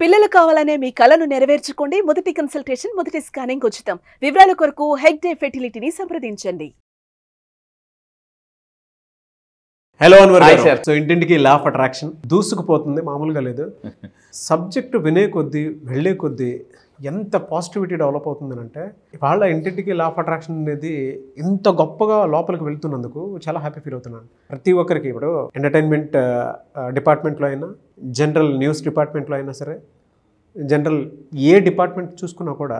పిల్లలు కావాలనే మీ కలను నెరవేర్చుకోండి. మొదటి కన్సల్టేషన్, మొదటి స్కానింగ్ ఉచితం. వివరాల కొరకు హెగ్డే ఫెర్టిలిటీని సంప్రదించండి. హలో అన్వర్ గారు. సో ఇంటింటికి లా ఆఫ్ అట్రాక్షన్ దూసుకుపోతుంది, మామూలుగా లేదు. సబ్జెక్టు వినే కొద్దీ వెళ్ళే కొద్దీ ఎంత పాజిటివిటీ డెవలప్ అవుతుందని అంటే, వాళ్ళ ఇంటింటికి లా ఆఫ్ అట్రాక్షన్ అనేది ఇంత గొప్పగా లోపలికి వెళ్తున్నందుకు చాలా హ్యాపీ ఫీల్ అవుతున్నాను. ప్రతి ఒక్కరికి ఇప్పుడు ఎంటర్టైన్మెంట్ డిపార్ట్మెంట్లో అయినా, జనరల్ న్యూస్ డిపార్ట్మెంట్లో అయినా సరే, జనరల్ ఏ డిపార్ట్మెంట్ చూసుకున్నా కూడా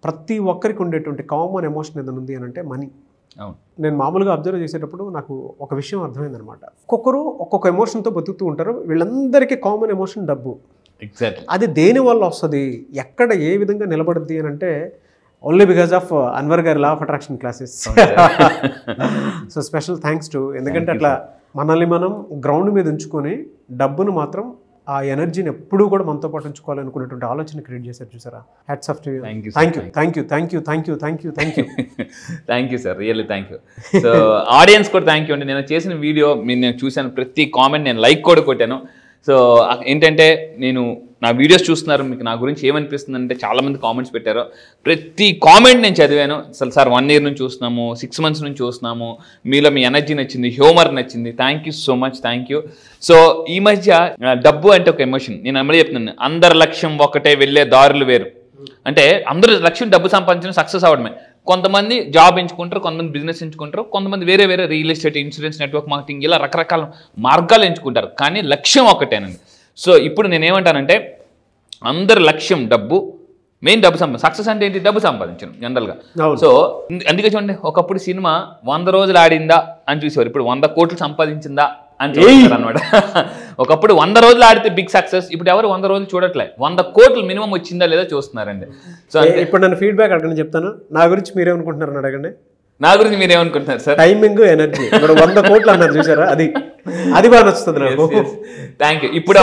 ప్రతి ఒక్కరికి ఉండేటువంటి కామన్ ఎమోషన్ ఏదైనా ఉంది అని అంటే మనీ. అవును, నేను మామూలుగా అబ్జర్వ్ చేసేటప్పుడు నాకు ఒక విషయం అర్థమైందనమాట. ఒక్కొక్కరు ఒక్కొక్క ఎమోషన్తో బతుకుతూ ఉంటారు. వీళ్ళందరికీ కామన్ ఎమోషన్ డబ్బు. ఎగ్జాక్ట్లీ. అది దేని వల్ల వస్తుంది, ఎక్కడ ఏ విధంగా నిలబడుద్ది అని అంటే ఓన్లీ బికాజ్ ఆఫ్ అన్వర్ గారి లా of attraction classes. So special thanks to, ఎందుకంటే అట్లా మనల్ని మనం గ్రౌండ్ మీద ఉంచుకొని డబ్బును మాత్రం ఆ ఎనర్జీని ఎప్పుడూ కూడా మనతో పాటు ఉంచుకోవాలనుకునేటువంటి ఆలోచన క్రియేట్ చేశారు. చూసారా? Hats off to you. Thank you sir, really thank you. So audience కూడా థ్యాంక్ యూ అండి. నేను చేసిన వీడియో నేను చూశాను, ప్రతి కామెంట్ నేను లైక్ కూడా కొట్టాను. సో ఏంటంటే నేను నా వీడియోస్ చూస్తున్నారు, మీకు నా గురించి ఏమనిపిస్తుంది అంటే చాలామంది కామెంట్స్ పెట్టారు. ప్రతి కామెంట్ నేను చదివాను. అసలు సార్ 1 year నుంచి చూస్తున్నాము, 6 months నుంచి చూస్తున్నాము, మీలో మీ ఎనర్జీ నచ్చింది, హ్యూమర్ నచ్చింది, thank you so much, thank you. So ఈ మధ్య డబ్బు అంటే ఒక ఎమోషన్. నేను అమలు చెప్తున్నాను, అందరి లక్ష్యం ఒకటే, వెళ్ళే దారులు వేరు. అంటే అందరి లక్ష్యం డబ్బు సంపాదించడం, సక్సెస్ అవడమే. కొంతమంది జాబ్ ఎంచుకుంటారు, కొంతమంది బిజినెస్ ఎంచుకుంటారు, కొంతమంది వేరే వేరే real estate, insurance, network marketing, ఇలా రకరకాల మార్గాలు ఎంచుకుంటారు. కానీ లక్ష్యం ఒకటేనండి. సో ఇప్పుడు నేనేమంటానంటే, అందరి లక్ష్యం డబ్బు, మెయిన్ డబ్బు సంపాదించడం. సక్సెస్ అంటే ఏంటి? డబ్బు సంపాదించడం జనరల్గా. సో అందుకే చూడండి, ఒకప్పుడు సినిమా 100 రోజులు ఆడిందా అని చూసేవారు, ఇప్పుడు 100 కోట్లు సంపాదించిందా అని చూస్తారు అనమాట. ఒకప్పుడు 100 రోజులు ఆడితే బిగ్ సక్సెస్, ఇప్పుడు ఎవరు 100 రోజులు చూడట్లే, 100 కోట్లు మినిమం వచ్చిందా లేదా చూస్తున్నారండి. సో ఇప్పుడు నన్ను ఫీడ్బ్యాక్ అడగండి, చెప్తాను. నా గురించి మీరేమనుకుంటున్నారని అడగండి. నా గురించి మీరేమనుకుంటున్నారు సార్? Timing, energy. ఇప్పుడు 100 కోట్లు అన్నారు చూసారా, అది బాగా నచ్చుతుంది నాకు. Thank you. ఇప్పుడు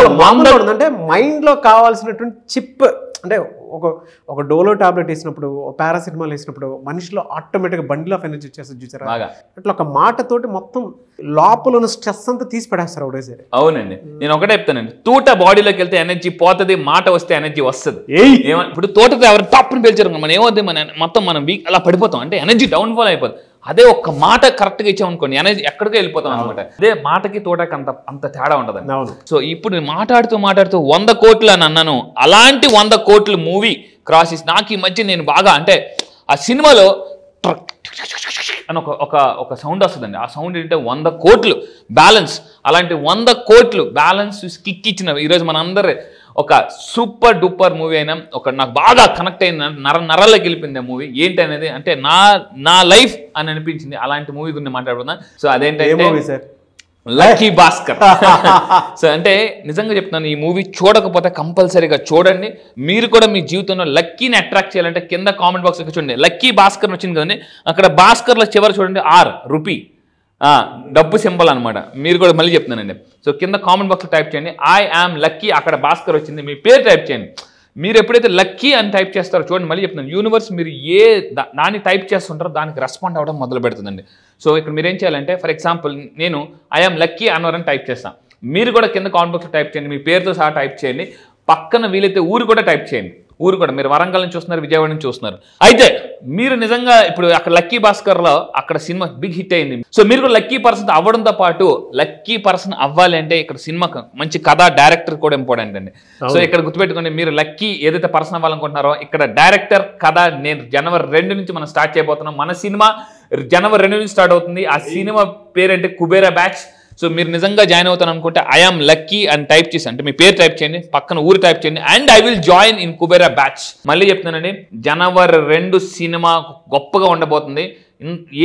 అంటే మైండ్ లో కావాల్సినటువంటి చిప్, అంటే ఒక డోలో టాబ్లెట్ వేసినప్పుడు, పారాసిటమాల్ వేసినప్పుడు మనిషిలో ఆటోమేటిక్గా బండిల్ ఆఫ్ ఎనర్జీ వచ్చేస్తుంది చూసారా. అట్లా ఒక మాటతోటి మొత్తం లోపల ఉన్న స్ట్రెస్ అంతా తీసి పడేస్తారు ఒకటేసారి. అవునండి, నేను ఒకటే చెప్తానండి, తోట బాడీలోకి వెళ్తే ఎనర్జీ పోతుంది, మాట వస్తే ఎనర్జీ వస్తుంది. ఇప్పుడు తోటతో ఎవరు టాప్ని పేల్చారు, మనం ఏమవుతుంది, మొత్తం మనం వీక్ అలా పడిపోతాం, అంటే ఎనర్జీ డౌన్ఫాల్ అయిపోతుంది. అదే ఒక్క మాట కరెక్ట్గా ఇచ్చామనుకోండి, ఎనర్జీ ఎక్కడికో వెళ్ళిపోతాం అనమాట. అదే మాటకి తోటకి అంత తేడా ఉండదు. సో ఇప్పుడు నేను మాట్లాడుతూ 100 కోట్లు అని అన్నాను, అలాంటి 100 కోట్లు మూవీ క్రాస్ చేసి నాకు ఈ మధ్య నేను బాగా, అంటే ఆ సినిమాలో అని ఒక సౌండ్ వస్తుందండి. ఆ సౌండ్ ఏంటంటే 100 కోట్లు బ్యాలెన్స్. అలాంటి 100 కోట్లు బ్యాలెన్స్ కిక్ ఇచ్చిన ఈరోజు మనందరూ ఒక సూపర్ డూపర్ మూవీ అయినా, నాకు బాగా కనెక్ట్ అయిన నరల్లోకి వెళ్ళిపోయింది ఆ మూవీ. ఏంటి అనేది అంటే నా లైఫ్ అని అనిపించింది. అలాంటి మూవీ గురించి మాట్లాడుతున్నా. సో అదేంటంటే లక్కీ భాస్కర్. సో అంటే నిజంగా చెప్తున్నాను, ఈ మూవీ చూడకపోతే కంపల్సరీగా చూడండి. మీరు కూడా మీ జీవితంలో లక్కీని అట్రాక్ట్ చేయాలంటే కింద కామెంట్ బాక్స్ చూడండి, లక్కీ భాస్కర్ వచ్చింది కదండి, అక్కడ భాస్కర్లో చివరి చూడండి R రూపీ, డబ్బు సింబల్ అనమాట. మీరు కూడా మళ్ళీ చెప్తున్నానండి. సో కింద కామెంట్ బాక్స్లో టైప్ చేయండి ఐ యామ్ లక్కీ, అక్కడ భాస్కర్ వచ్చింది, మీ పేరు టైప్ చేయండి. మీరు ఎప్పుడైతే లక్కీ అని టైప్ చేస్తారో చూడండి, మళ్ళీ చెప్తున్నాను, యూనివర్స్ మీరు ఏ దాన్ని టైప్ చేస్తుంటారో దానికి రెస్పాండ్ అవ్వడం మొదలు పెడుతుందండి. సో ఇక్కడ మీరు ఏం చేయాలంటే, ఫర్ ఎగ్జాంపుల్ నేను ఐ యామ్ లక్కీ అన్నవరని టైప్ చేస్తాను. మీరు కూడా కింద కామెంట్ బాక్స్లో టైప్ చేయండి, మీ పేరుతో సహా టైప్ చేయండి. పక్కన వీలైతే ఊరు కూడా టైప్ చేయండి. ఊరు కూడా మీరు వరంగల్ నుంచి చూస్తున్నారు, విజయవాడ నుంచి చూస్తున్నారు. అయితే మీరు నిజంగా ఇప్పుడు అక్కడ లక్కీ భాస్కర్లో అక్కడ సినిమా బిగ్ హిట్ అయింది. సో మీరు కూడా లక్కీ పర్సన్ అవ్వడంతో పాటు, లక్కీ పర్సన్ అవ్వాలి అంటే ఇక్కడ సినిమాకి మంచి కథ, డైరెక్టర్ కూడా ఇంపార్టెంట్ అండి. సో ఇక్కడ గుర్తుపెట్టుకోండి, మీరు లక్కీ ఏదైతే పర్సన్ అవ్వాలనుకుంటున్నారో ఇక్కడ డైరెక్టర్, కథ నేను January 2 నుంచి మనం స్టార్ట్ చేయబోతున్నాం. మన సినిమా January 2 నుంచి స్టార్ట్ అవుతుంది. ఆ సినిమా పేరేంటే కుబేరా బ్యాచ్. సో మీరు నిజంగా జాయిన్ అవుతాను అనుకుంటే ఐ యామ్ లక్కీ అని టైప్ చేసి, అంటే మీ పేరు టైప్ చేయండి, పక్కన ఊరు టైప్ చేయండి, and I will join in Kubera batch. మళ్ళీ చెప్తున్నానండి, January 2 సినిమా గొప్పగా ఉండబోతుంది.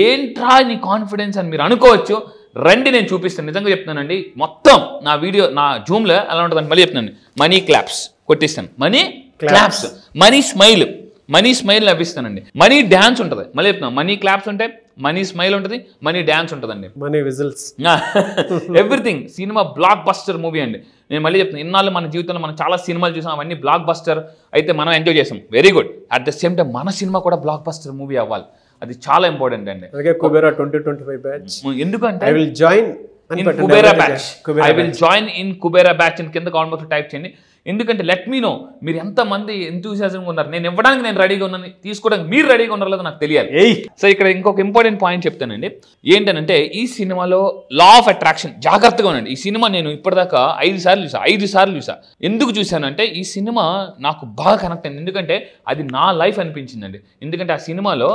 ఏంట్రా నీ కాన్ఫిడెన్స్ అని మీరు అనుకోవచ్చు. రండి, నేను చూపిస్తాను. నిజంగా చెప్తున్నానండి, మొత్తం నా వీడియో నా జూమ్లో ఎలా ఉంటుందని మళ్ళీ చెప్తున్నాను. మనీ క్లాప్స్ కొట్టిస్తాను, many claps, many smile, many smile లభిస్తానండి. మనీ డ్యాన్స్ ఉంటుంది, మళ్ళీ చెప్తున్నాను, మనీ క్లాప్స్ ఉంటాయి, మనీ స్మైల్ ఉంటుంది, మనీ డ్యాన్స్ ఉంటుందండి, many whistles, everything. Cinema block buster movie అండి. నేను మళ్ళీ చెప్తున్నాను, ఇన్నాళ్ళు మన జీవితంలో మనం చాలా సినిమాలు చూసాం, అవన్నీ బ్లాక్ బస్టర్ అయితే మనం ఎంజాయ్ చేసాం, very good. At the same time మన సినిమా కూడా బ్లాక్ బస్టర్ మూవీ అవ్వాలి, అది చాలా ఇంపార్టెంట్ అండి. కుబేరా 2025 బ్యాచ్. ఎందుకంటే I will join in Kubera batch. I will join in Kubera batch in కింద కామెంట్ బాక్స్ టైప్ చేయండి. ఎందుకంటే లెట్ మీ నో మీరు ఎంతమంది ఎంతూసియాజంగా ఉన్నారు, నేను ఇవ్వడానికి నేను రెడీగా ఉన్నాను, తీసుకోవడానికి మీరు రెడీగా ఉన్నారో లేదో నాకు తెలియాలి. సో ఇక్కడ ఇంకొక ఇంపార్టెంట్ పాయింట్ చెప్తానండి. ఏంటంటే ఈ సినిమాలో లా ఆఫ్ అట్రాక్షన్ జాగ్రత్తగా ఉండండి. ఈ సినిమా నేను ఇప్పటిదాకా 5 సార్లు చూసా. ఎందుకు చూశానంటే ఈ సినిమా నాకు బాగా కనెక్ట్ అయింది, ఎందుకంటే అది నా లైఫ్ అనిపించిందండి. ఎందుకంటే ఆ సినిమాలో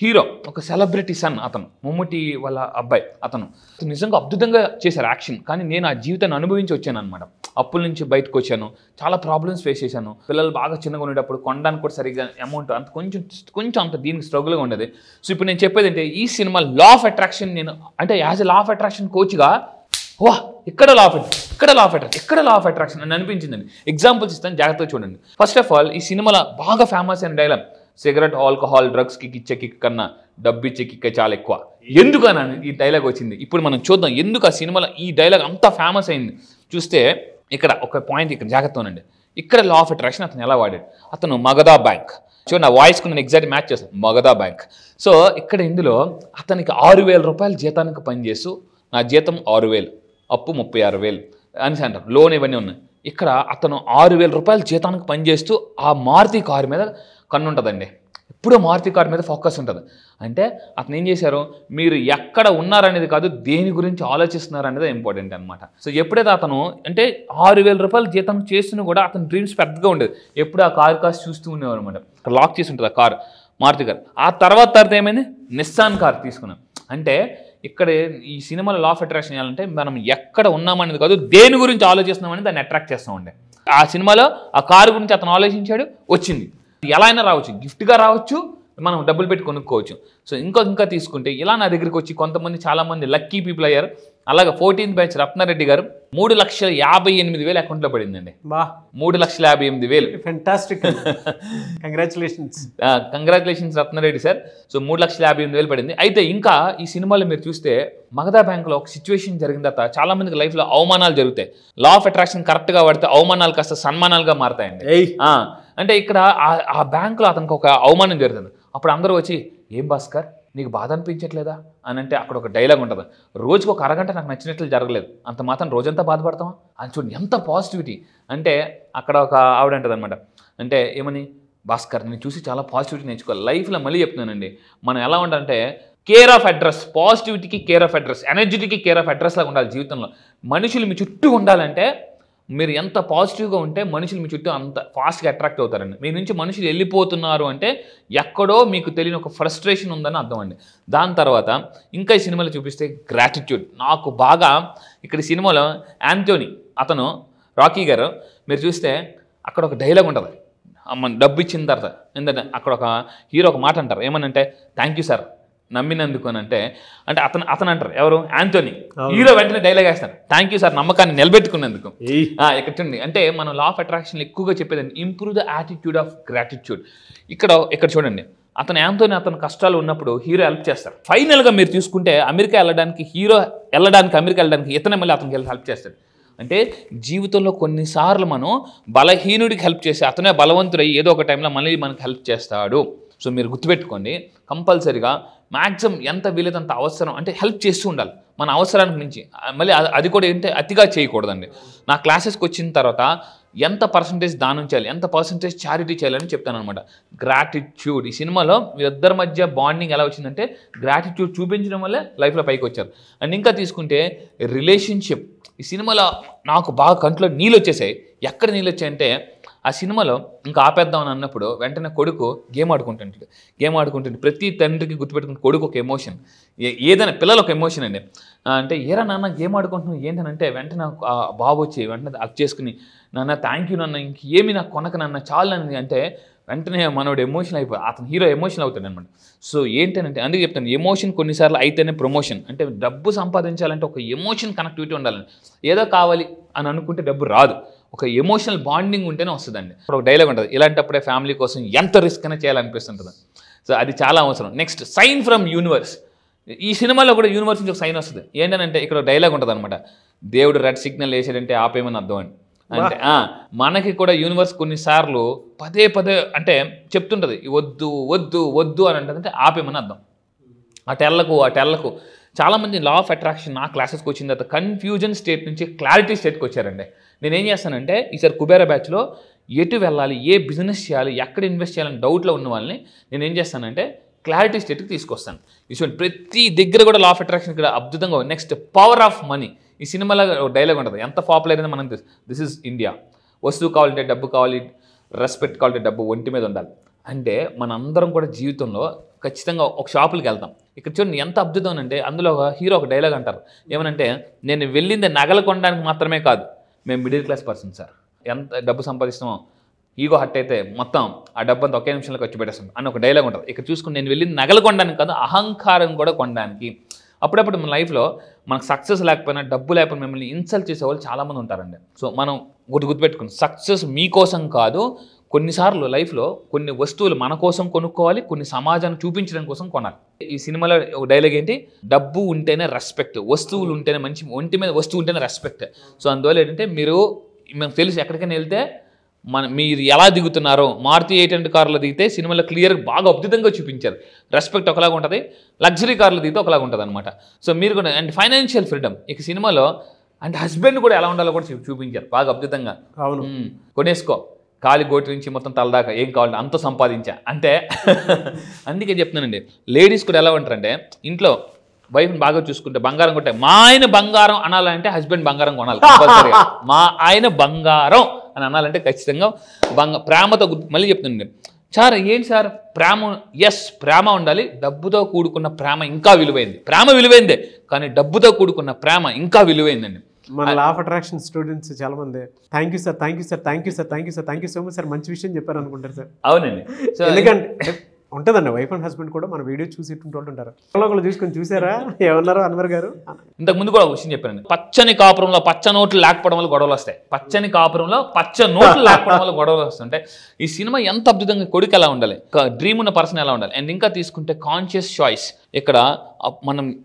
హీరో ఒక సెలబ్రిటీ సన్, అతను మమ్ముటి వాళ్ళ అబ్బాయి, అతను నిజంగా అద్భుతంగా చేశారు యాక్షన్. కానీ నేను ఆ జీవితాన్ని అనుభవించి వచ్చాను అనమాట. అప్పుల నుంచి బయటకు వచ్చాను, చాలా ప్రాబ్లమ్స్ ఫేస్ చేశాను. పిల్లలు బాగా చిన్నగా ఉండేటప్పుడు కొనడానికి కూడా సరిగ్గా అమౌంట్ అంత కొంచెం అంత దీనికి స్ట్రగుల్గా ఉండేది. సో ఇప్పుడు నేను చెప్పేది అంటే ఈ సినిమా లా ఆఫ్ అట్రాక్షన్, నేను అంటే as a law of attraction కోచ్గా వా ఇక్కడ లా ఆఫ్ అట్రాక్షన్ అని అనిపించిందండి. ఎగ్జాంపుల్స్ ఇస్తాను, జాగ్రత్తగా చూడండి. ఫస్ట్ ఆఫ్ ఆల్ ఈ సినిమాలో బాగా ఫేమస్ అయిన డైలాగ్, సిగరెట్ ఆల్కహాల్ డ్రగ్స్కి ఇచ్చే కిక్ కన్నా డబ్బు ఇచ్చే కిక్ చాలా ఎక్కువ. ఎందుకని ఈ డైలాగ్ వచ్చింది ఇప్పుడు మనం చూద్దాం. ఎందుకు ఆ సినిమాలో ఈ డైలాగ్ అంత ఫేమస్ అయింది చూస్తే ఇక్కడ ఒక పాయింట్ ఇక్కడ జాగ్రత్త ఉండండి. ఇక్కడ లా ఆఫ్ అట్రాక్షన్ అతను ఎలా వాడాడు. అతను మగధా బ్యాంక్, చూడండి నా వాయిస్కు నేను ఎగ్జాక్ట్ మ్యాచ్ చేస్తాను, మగధా బ్యాంక్. సో ఇక్కడ ఇందులో అతనికి 6,000 రూపాయల జీతానికి పనిచేస్తూ నా జీతం 6,000, అప్పు 36,000 అని అంటారు, లోన్ ఇవన్నీ ఉన్నాయి. ఇక్కడ అతను 6,000 రూపాయల జీతానికి పనిచేస్తూ ఆ మారుతి కారు మీద కన్ను ఉంటుందండి. ఎప్పుడూ మారుతి కారు మీద ఫోకస్ ఉంటుంది. అంటే అతను ఏం చేశారు, మీరు ఎక్కడ ఉన్నారనేది కాదు, దేని గురించి ఆలోచిస్తున్నారు అనేది ఇంపార్టెంట్ అనమాట. సో ఎప్పుడైతే అతను అంటే 6,000 రూపాయల జీతం చేస్తున్నా కూడా అతని డ్రీమ్స్ పెద్దగా ఉండేది. ఎప్పుడు ఆ కారు కాస్ట్ చూస్తూ ఉండేవారు అనమాట. లాక్ చేసి ఉంటుంది ఆ కారు, మారుతి కారు. ఆ తర్వాత ఏమైంది, నిస్సాన్ కార్ తీసుకున్నాం. అంటే ఇక్కడ ఈ సినిమాలో లా ఆఫ్ అట్రాక్షన్ చేయాలంటే మనం ఎక్కడ ఉన్నామనేది కాదు, దేని గురించి ఆలోచిస్తున్నామని దాన్ని అట్రాక్ట్ చేస్తూ ఉండే. ఆ సినిమాలో ఆ కారు గురించి అతను ఆలోచించాడు, వచ్చింది. ఎలా అయినా రావచ్చు, గిఫ్ట్గా రావచ్చు, మనం డబ్బులు పెట్టి కొనుక్కోవచ్చు. సో ఇంకా తీసుకుంటే ఇలా నా దగ్గరికి వచ్చి కొంతమంది చాలామంది లక్కీ పీపుల్ అయ్యారు. అలాగే 14th బ్యాచ్ రత్నారెడ్డి గారు 3,58,000 అకౌంట్లో పడిందండి. 3,58,000. Fantastic, congratulations Ratna Reddy sir. So 3,58,000 పడింది. అయితే ఇంకా ఈ సినిమాలో మీరు చూస్తే మగధా బ్యాంక్లో ఒక సిచ్యువేషన్ జరిగిన తర్వాత చాలా మందికి లైఫ్లో అవమానాలు జరుగుతాయి. లా ఆఫ్ అట్రాక్షన్ కరెక్ట్గా పడితే అవమానాలు కాస్త సన్మానాలుగా మారతాయండి. అంటే ఇక్కడ ఆ బ్యాంకులో అతనికి ఒక అవమానం జరుగుతుంది. అప్పుడు అందరూ వచ్చి, ఏం భాస్కర్ నీకు బాధ అనిపించట్లేదా అని అంటే అక్కడ ఒక డైలాగ్ ఉంటుంది, రోజుకు ఒక అరగంట నాకు నచ్చినట్లు జరగలేదు, అంత మాత్రం రోజంతా బాధపడతామా అని. చూడండి ఎంత పాజిటివిటీ. అంటే అక్కడ ఒక ఆవిడ అంటుంది అనమాట, అంటే ఏమని, భాస్కర్ నేను చూసి చాలా పాజిటివిటీ నేర్చుకోవాలి లైఫ్లో. మళ్ళీ చెప్తున్నానండి, మనం ఎలా ఉండాలంటే కేర్ ఆఫ్ అడ్రస్, పాజిటివిటీకి కేర్ ఆఫ్ అడ్రస్, ఎనర్జీకి కేర్ ఆఫ్ అడ్రస్ లాగా ఉండాలి జీవితంలో. మనుషులు మీ చుట్టూ ఉండాలంటే మీరు ఎంత పాజిటివ్గా ఉంటే మనుషులు మీ చుట్టూ అంత ఫాస్ట్గా అట్రాక్ట్ అవుతారండి. మీ నుంచి మనుషులు వెళ్ళిపోతున్నారు అంటే ఎక్కడో మీకు తెలియని ఒక ఫ్రస్ట్రేషన్ ఉందని అర్థం అండి. దాని తర్వాత ఇంకా ఈ సినిమాలో చూపిస్తే గ్రాటిట్యూడ్. నాకు బాగా ఇక్కడ ఈ సినిమాలో యాంటోనీ, అతను రాకీ గారు, మీరు చూస్తే అక్కడ ఒక డైలాగ్ ఉంటుంది, డబ్బు ఇచ్చిన తర్వాత ఏంటంటే అక్కడ ఒక హీరో ఒక మాట అంటారు, ఏమనంటే థ్యాంక్ యూ సార్ నమ్మినందుకు అని. అంటే అతను అంటారు, ఎవరు, యాంటోనీ. హీరో వెంటనే డైలాగ్ వేస్తారు, థ్యాంక్ యూ సార్ నమ్మకాన్ని నిలబెట్టుకున్నందుకు. ఇక్కడ చూడండి, అంటే మనం లా ఆఫ్ అట్రాక్షన్ ఎక్కువగా చెప్పేదండి improve the attitude of gratitude. ఇక్కడ చూడండి, అతను యాంటోనీ అతను కష్టాలు ఉన్నప్పుడు హీరో హెల్ప్ చేస్తారు. ఫైనల్గా మీరు చూసుకుంటే అమెరికా వెళ్ళడానికి ఇతనే మళ్ళీ అతనికి హెల్ప్ చేస్తాడు. అంటే జీవితంలో కొన్నిసార్లు మనం బలహీనుడికి హెల్ప్ చేసి అతనే బలవంతుడై ఏదో ఒక టైంలో మళ్ళీ మనకు హెల్ప్ చేస్తాడు. సో మీరు గుర్తుపెట్టుకోండి, కంపల్సరిగా మ్యాక్సిమం ఎంత వీలైతే అంత అవసరం అంటే హెల్ప్ చేస్తూ ఉండాలి మన అవసరానికి మించి. మళ్ళీ అది కూడా ఏంటంటే అతిగా చేయకూడదండి. నా క్లాసెస్కి వచ్చిన తర్వాత ఎంత పర్సంటేజ్ దానం చేయాలి, ఎంత పర్సంటేజ్ చారిటీ చేయాలని చెప్తాను అనమాట. గ్రాటిట్యూడ్, ఈ సినిమాలో వీరిద్దరి మధ్య బాండింగ్ ఎలా వచ్చిందంటే గ్రాటిట్యూడ్ చూపించడం వల్లే లైఫ్లో పైకి వచ్చారు. అండ్ ఇంకా తీసుకుంటే రిలేషన్షిప్, ఈ సినిమాలో నాకు బాగా కంట్లో నీళ్ళు వచ్చేసాయి. ఎక్కడ నీళ్ళు వచ్చాయంటే ఆ సినిమాలో ఇంకా ఆపేద్దామని అన్నప్పుడు వెంటనే కొడుకు గేమ్ ఆడుకుంటుంటే ప్రతి తండ్రికి గుర్తుపెట్టుకుని కొడుకు ఒక ఎమోషన్, ఏదైనా పిల్లలు ఒక ఎమోషన్ అండి. అంటే ఏరా నాన్న గేమ్ ఆడుకుంటున్నావు ఏంటనంటే వెంటనే బాబు వచ్చి వెంటనే అక్ చేసుకుని, నాన్న థ్యాంక్ యూ నాన్న, ఇంకేమి నాకు కొనక నాన్న చాలు అని అంటే వెంటనే మనోడు ఎమోషన్ అయిపోయి అతను హీరో ఎమోషన్ అవుతాడు అనమాట. సో ఏంటంటే అందుకే చెప్తాను, ఎమోషన్ కొన్నిసార్లు అయితేనే ప్రమోషన్. అంటే డబ్బు సంపాదించాలంటే ఒక ఎమోషన్ కనెక్టివిటీ ఉండాలని. ఏదో కావాలి అని అనుకుంటే డబ్బు రాదు, ఒక ఎమోషనల్ బాండింగ్ ఉంటేనే వస్తుందండి. ఒక డైలాగ్ ఉంటుంది, ఇలాంటప్పుడే ఫ్యామిలీ కోసం ఎంత రిస్క్ అయినా చేయాలనిపిస్తుంటుంది. సో అది చాలా అవసరం. Next, sign from universe. ఈ సినిమాలో కూడా యూనివర్స్ నుంచి ఒక సైన్ వస్తుంది. ఏంటంటే ఇక్కడ డైలాగ్ ఉంటుంది అనమాట, దేవుడు రెడ్ సిగ్నల్ వేసాడంటే ఆపేమని అర్థం అండి. అంటే మనకి కూడా యూనివర్స్ కొన్నిసార్లు పదే అంటే చెప్తుంటుంది, వద్దు వద్దు వద్దు అని అంటే ఆపేమని అర్థం. అటెళ్ళకు చాలామంది లా ఆఫ్ అట్రాక్షన్ నా క్లాసెస్కి వచ్చిన తర్వాత కన్ఫ్యూజన్ స్టేట్ నుంచి క్లారిటీ స్టేట్కి వచ్చారండి. నేనేం చేస్తానంటే ఈసారి కుబేరా బ్యాచ్లో ఎటు వెళ్ళాలి, ఏ బిజినెస్ చేయాలి, ఎక్కడ ఇన్వెస్ట్ చేయాలని డౌట్లో ఉన్న వాళ్ళని నేను ఏం చేస్తానంటే క్లారిటీ స్టేట్కి తీసుకొస్తాను. ఇటువంటి ప్రతి దగ్గర కూడా లా ఆఫ్ అట్రాక్షన్ ఇక్కడ అద్భుతంగా. Next power of money. ఈ సినిమాలో డైలాగ్ ఉంటుంది, ఎంత పాపులర్ అయిందో మనం దిస్ ఇస్ ఇండియా. వస్తువు కావాలంటే డబ్బు కావాలి, రెస్పెక్ట్ కావాలంటే డబ్బు ఒంటి మీద ఉండాలి. అంటే మనందరం కూడా జీవితంలో ఖచ్చితంగా ఒక షాపులకి వెళ్తాం. ఇక్కడ చూడండి ఎంత అద్భుతం అంటే అందులో ఒక హీరో ఒక డైలాగ్ అంటారు, ఏమనంటే నేను వెళ్ళింది నగలు కొనడానికి మాత్రమే కాదు, మేము మిడిల్ క్లాస్ పర్సన్ సార్, ఎంత డబ్బు సంపాదిస్తామో ఈగో హట్ అయితే మొత్తం ఆ డబ్బు అంతా ఒకే నిమిషంలో ఖర్చు పెట్టేస్తాం అని ఒక డైలాగ్ ఉంటుంది. ఇక్కడ చూసుకుని నేను వెళ్ళింది నగలు కొనడానికి కాదు, అహంకారం కూడా కొనడానికి. అప్పుడప్పుడు మన లైఫ్లో మనకు సక్సెస్ లేకపోయినా, డబ్బు లేకపోయినా మిమ్మల్ని ఇన్సల్ట్ చేసేవాళ్ళు చాలామంది ఉంటారండి. సో మనం గుర్తుపెట్టుకుని సక్సెస్ మీకోసం కాదు, కొన్నిసార్లు లైఫ్లో కొన్ని వస్తువులు మన కోసం కొనుక్కోవాలి, కొన్ని సమాజాన్ని చూపించడం కోసం కొనాలి. ఈ సినిమాలో ఒక డైలాగ్ ఏంటి, డబ్బు ఉంటేనే రెస్పెక్ట్, వస్తువులు ఉంటేనే మంచి, ఒంటి మీద వస్తువు ఉంటేనే రెస్పెక్ట్. సో అందువల్ల ఏంటంటే మనకు తెలుసు ఎక్కడికైనా వెళ్తే మీరు ఎలా దిగుతున్నారో, మారుతి 800 కార్లో దిగితే సినిమాలో క్లియర్గా బాగా అద్భుతంగా చూపించారు. రెస్పెక్ట్ ఒకలాగా ఉంటుంది, లగ్జరీ కార్లో దిగితే ఒకలాగా ఉంటుంది అనమాట. సో మీరు కూడా అండ్ ఫైనాన్షియల్ ఫ్రీడమ్ ఇక సినిమాలో అంటే హస్బెండ్ కూడా ఎలా ఉండాలో కూడా చూపించారు బాగా అద్భుతంగా. అవును, కొనేసుకో, కాలి గోటి నుంచి మొత్తం తలదాకా ఏం కావాలి అంత సంపాదించా అంటే. అందుకే చెప్తున్నానండి, లేడీస్ కూడా ఎలా ఉంటారంటే ఇంట్లో వైఫ్ని బాగా చూసుకుంటే బంగారం కొంటే మా ఆయన బంగారం అనాలంటే హస్బెండ్ బంగారం కొనాలి కంపల్సరీగా. మా ఆయన బంగారం అని అనాలంటే ఖచ్చితంగా ప్రేమతో. మళ్ళీ చెప్తుండే సార్ ఏంటి సార్ ప్రేమ, ఎస్ ప్రేమ ఉండాలి, డబ్బుతో కూడుకున్న ప్రేమ ఇంకా విలువైంది. ప్రేమ విలువైందే కానీ డబ్బుతో కూడుకున్న ప్రేమ ఇంకా విలువైందండి. మన లా ఆఫ్ అట్రాక్షన్ స్టూడెంట్స్ చాలా మంది thank you sir, thank you sir, thank you sir, thank you sir, thank you so much sir, మంచి విషయం చెప్పారు అనుకుంటారు సార్. అవునండి, సో ఎందుకంటే ఉంటుందండి వైఫ్ అండ్ హస్బెండ్ కూడా మన వీడియో చూసి ఉంటారు, ఒకళ్ళు చూసుకొని చూసారా ఏమన్నారు అన్వర్ గారు. ఇంతకు ముందు కూడా ఒక విషయం చెప్పారండి, పచ్చని కాపురంలో పచ్చ నోట్లు లేకపోవడం వల్ల గొడవలు వస్తాయి, పచ్చని కాపురంలో పచ్చ నోట్లు లేకపోవడం వల్ల గొడవలు వస్తుంటాయి. ఈ సినిమా ఎంత అద్భుతంగా, కొడుకు ఎలా ఉండాలి, డ్రీమ్ ఉన్న పర్సన్ ఎలా ఉండాలి, అండ్ ఇంకా తీసుకుంటే కాన్షియస్ చాయిస్. ఇక్కడ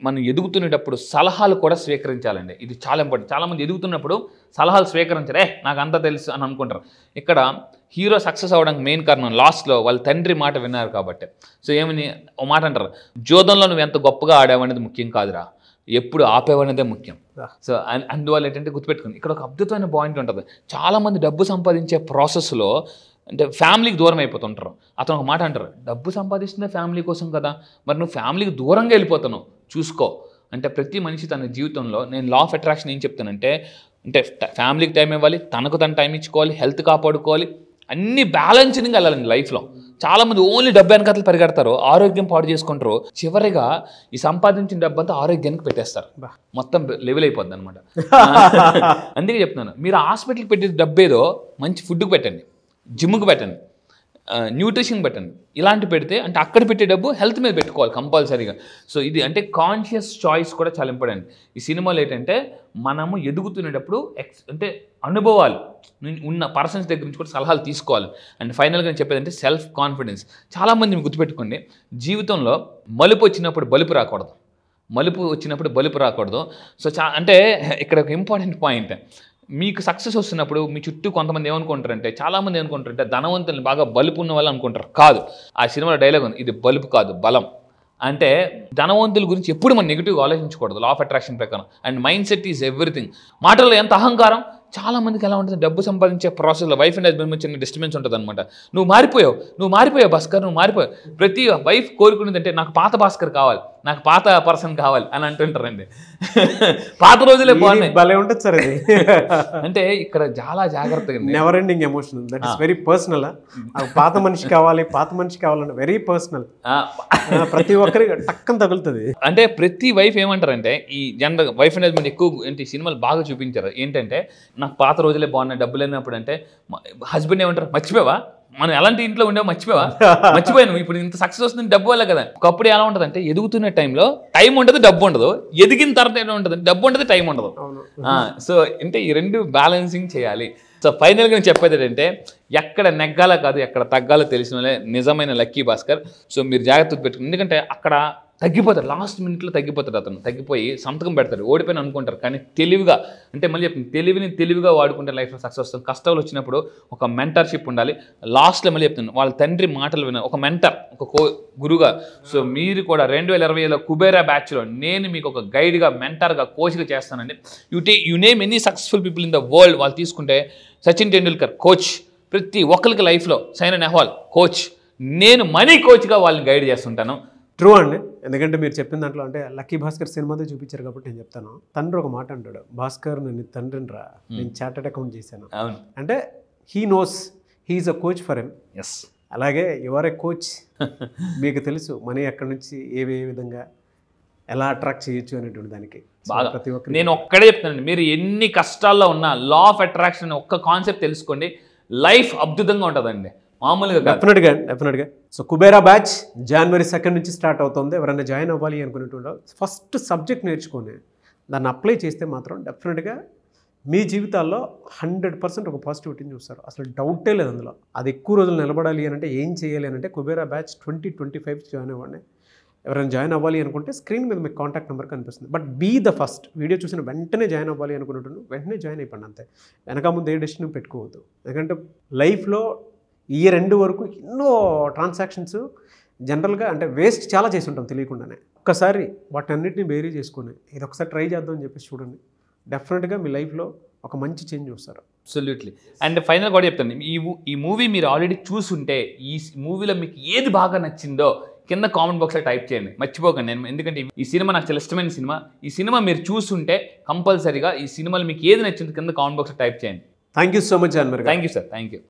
మనం ఎదుగుతున్నప్పుడు సలహాలు కూడా స్వీకరించాలండి, ఇది చాలా ఇంపార్టెంట్. చాలామంది ఎదుగుతున్నప్పుడు సలహాలు స్వీకరించారు, నాకు అంతా తెలుసు అని అనుకుంటారు. ఇక్కడ హీరో సక్సెస్ అవ్వడానికి మెయిన్ కారణం లాస్ట్లో వాళ్ళ తండ్రి మాట విన్నారు కాబట్టి. సో ఏమని ఓ మాట అంటారు, జోదంలో నువ్వు ఎంత గొప్పగా ఆడావనేది ముఖ్యం కాదురా, ఎప్పుడు ఆపేవనేదే ముఖ్యం. సో అందువల్ల ఏంటంటే గుర్తుపెట్టుకుని ఇక్కడ ఒక అద్భుతమైన పాయింట్ ఉంటుంది. చాలామంది డబ్బు సంపాదించే ప్రాసెస్లో అంటే ఫ్యామిలీకి దూరం అయిపోతుంటారు. అతను ఒక మాట అంటారు, డబ్బు సంపాదిస్తుందే ఫ్యామిలీ కోసం కదా, మరి నువ్వు ఫ్యామిలీకి దూరంగా వెళ్ళిపోతున్నావు చూసుకో. అంటే ప్రతి మనిషి తన జీవితంలో నేను లా ఆఫ్ అట్రాక్షన్ ఏం చెప్తానంటే ఫ్యామిలీకి టైం ఇవ్వాలి, తనకు తన టైం ఇచ్చుకోవాలి, హెల్త్ కాపాడుకోవాలి, అన్ని బ్యాలెన్సింగ్ వెళ్ళాలండి లైఫ్లో. చాలామంది ఓన్లీ డబ్బు వెనకాతలు పరిగెడతారు, ఆరోగ్యం పాడు చేసుకుంటారు, చివరిగా ఈ సంపాదించిన డబ్బు అంతా ఆరోగ్యానికి పెట్టేస్తారు, మొత్తం లెవెల్ అయిపోద్ది అనమాట. అందుకే చెప్తున్నాను, మీరు హాస్పిటల్కి పెట్టే డబ్బు ఏదో మంచి ఫుడ్కి పెట్టండి, జిమ్కి పెట్టండి, న్యూట్రిషన్ పెట్టండి, ఇలాంటి పెడితే అంటే అక్కడ పెట్టే డబ్బు హెల్త్ మీద పెట్టుకోవాలి కంపల్సరీగా. సో ఇది అంటే కాన్షియస్ చాయిస్ కూడా చాలా ఇంపార్టెంట్. ఈ సినిమాలో ఏంటంటే మనము ఎదుగుతున్నప్పుడు అంటే అనుభవాలు ఉన్న పర్సన్స్ దగ్గర నుంచి కూడా సలహాలు తీసుకోవాలి. అండ్ ఫైనల్గా నేను చెప్పేది అంటే సెల్ఫ్ కాన్ఫిడెన్స్. చాలామంది గుర్తుపెట్టుకోండి, జీవితంలో మలుపు వచ్చినప్పుడు బలుపు రాకూడదు, మలుపు వచ్చినప్పుడు బలుపు రాకూడదు. సో అంటే ఇక్కడ ఒక ఇంపార్టెంట్ పాయింట్, మీకు సక్సెస్ వస్తున్నప్పుడు మీ చుట్టూ కొంతమంది ఏమనుకుంటారంటే, చాలామంది ఏమనుకుంటారంటే ధనవంతులను బాగా బలుపు ఉన్న వాళ్ళు అనుకుంటారు. కాదు, ఆ సినిమాలో డైలాగ్ ఉంది, ఇది బలుపు కాదు బలం. అంటే ధనవంతుల గురించి ఎప్పుడు మనం నెగిటివ్గా ఆలోచించకూడదు లా ఆఫ్ అట్రాక్షన్ ప్రకారం. And mind set is everything. మాటల్లో ఎంత అహంకారం, చాలామందికి ఎలా ఉంటుంది, డబ్బు సంపాదించే ప్రాసెస్లో వైఫ్ అండ్ హస్బెండ్ మధ్య చిన్న డిస్టర్బెన్స్ ఉంటుంది అనమాట. నువ్వు మారిపోయావు భాస్కర్, నువ్వు మారిపోయావు. ప్రతి వైఫ్ కోరుకునేది అంటే నాకు పాత భాస్కర్ కావాలి, నాకు పాత పర్సన్ కావాలి అని అంటుంటారండి. పాత రోజులే బాగున్నాయి, భలే ఉంటుంది సార్ ఇది. అంటే ఇక్కడ చాలా జాగ్రత్తగా, never ending emotion, that is very personal. పాత మనిషి కావాలంటే వెరీ పర్సనల్, ప్రతి ఒక్కరికి టక్కన తగులుతుంది. అంటే ప్రతి వైఫ్ ఏమంటారంటే, ఈ జనరల్ వైఫ్ అండ్ హస్బెండ్ ఎక్కువ ఏంటి సినిమాలు బాగా చూపించారు ఏంటంటే, నాకు పాత రోజులే బాగున్నాయి డబ్బులు లేనప్పుడు. అంటే హస్బెండ్ ఏమంటారు, మర్చిపోవా మనం ఎలాంటి ఇంట్లో ఉండేవో, మర్చిపోయాను ఇప్పుడు ఇంత సక్సెస్ వస్తుంది డబ్బు వల్ల కదా. ఒకప్పుడు ఎలా ఉంటుంది అంటే, ఎదుగుతున్న టైంలో టైం ఉండదు, డబ్బు ఉండదు, ఎదిగిన తర్వాత ఎలా ఉంటుంది, డబ్బు ఉండదు, టైం ఉండదు. సో అంటే ఈ రెండు బ్యాలెన్సింగ్ చేయాలి. సో ఫైనల్గా నేను చెప్పేది ఏంటంటే, ఎక్కడ నెగ్గాలో కాదు ఎక్కడ తగ్గాలో తెలిసిన వాళ్ళే నిజమైన లక్కీ భాస్కర్. సో మీరు జాగ్రత్తగా పెట్టుకుని, ఎందుకంటే అక్కడ తగ్గిపోతారు, లాస్ట్ మినిట్లో తగ్గిపోతాడు అతను, తగ్గిపోయి సంతకం పెడతాడు, ఓడిపోయిన అనుకుంటారు. కానీ తెలివిగా, అంటే మళ్ళీ చెప్తుంది, తెలివిగా వాడుకుంటే లైఫ్లో సక్సెస్ వస్తుంది. కష్టాలు వచ్చినప్పుడు ఒక మెంటర్షిప్ ఉండాలి. లాస్ట్లో మళ్ళీ చెప్తున్నాను, వాళ్ళ తండ్రి మాటలు విన ఒక మెంటర్, ఒక గురుగా. సో మీరు కూడా 2020లో కుబేరా బ్యాచ్లో నేను మీకు ఒక గైడ్గా, మెంటర్గా, కోచ్గా చేస్తానండి. You name any successful people in the world, వాళ్ళు తీసుకుంటే సచిన్ టెండూల్కర్ కోచ్, ప్రతి ఒక్కరికి లైఫ్లో సైనా నెహ్వాల్ కోచ్, నేను మనీ కోచ్గా వాళ్ళని గైడ్ చేస్తుంటాను. ట్రూ అండి. ఎందుకంటే మీరు చెప్పిన దాంట్లో అంటే లక్కీ భాస్కర్ సినిమాతో చూపించారు కాబట్టి నేను చెప్తాను. తండ్రి ఒక మాట అంటాడు, భాస్కర్ నేను తండ్రిని రా, నేను చార్టెడ్ అకౌంట్ చేశాను అంటే he knows he is a coach for him. Yes, అలాగే యువర్ ఏ కోచ్, మీకు తెలుసు మనీ ఎక్కడి నుంచి ఏ విధంగా ఎలా అట్రాక్ట్ చేయొచ్చు అనేటువంటి దానికి బాగా ప్రతి ఒక్కరు. నేను ఒక్కడే చెప్తానండి, మీరు ఎన్ని కష్టాల్లో ఉన్నా లా ఆఫ్ అట్రాక్షన్ ఒక్క కాన్సెప్ట్ తెలుసుకోండి, లైఫ్ అద్భుతంగా ఉంటుందండి, మామూలుగా. డెఫినెట్గా. సో కుబేరా బ్యాచ్ January 2 నుంచి స్టార్ట్ అవుతుంది. ఎవరైనా జాయిన్ అవ్వాలి అనుకునేటువంటి ఫస్ట్ సబ్జెక్ట్ నేర్చుకొని దాన్ని అప్లై చేస్తే మాత్రం డెఫినెట్గా మీ జీవితాల్లో 100% ఒక పాజిటివిటీని చూస్తారు, అసలు డౌటే లేదు అందులో. అది ఎక్కువ రోజులు నిలబడాలి అని అంటే ఏం చేయాలి అని అంటే కుబేరా బ్యాచ్ 2025 జాయిన్ అవ్వండి. ఎవరైనా జాయిన్ అవ్వాలి అనుకుంటే స్క్రీన్ మీద మీకు కాంటాక్ట్ నెంబర్ కనిపిస్తుంది. But be the first, video చూసిన వెంటనే జాయిన్ అవ్వాలి అనుకున్నట్టు వెంటనే జాయిన్ అయిపోండి అంతే. వెనక ముందు ఏ డెసిషన్ పెట్టుకోవద్దు. ఎందుకంటే లైఫ్లో ఈ 2 వరకు ఎన్నో ట్రాన్సాక్షన్స్ జనరల్గా అంటే వేస్ట్ చాలా చేసి ఉంటాం తెలియకుండానే. ఒక్కసారి వాటన్నిటిని బేరీ చేసుకొని ఇది ఒకసారి ట్రై చేద్దాం అని చెప్పేసి చూడండి, డెఫినెట్గా మీ లైఫ్లో ఒక మంచి చేంజ్ వస్తారు. అబ్సల్యూట్లీ. అండ్ ఫైనల్ కూడా చెప్తాను, ఈ మూవీ మీరు ఆల్రెడీ చూసుంటే ఈ మూవీలో మీకు ఏది బాగా నచ్చిందో కింద కామెంట్ బాక్స్లో టైప్ చేయండి, మర్చిపోకండి. నేను ఎందుకంటే ఈ సినిమా నాకు చాలా ఇష్టమైన సినిమా, ఈ సినిమా మీరు చూసుంటే కంపల్సరీగా ఈ సినిమాలో మీకు ఏది నచ్చిందో కింద కామెంట్ బాక్స్లో టైప్ చేయండి. Thank you so much Anwar. Thank you sir, thank you.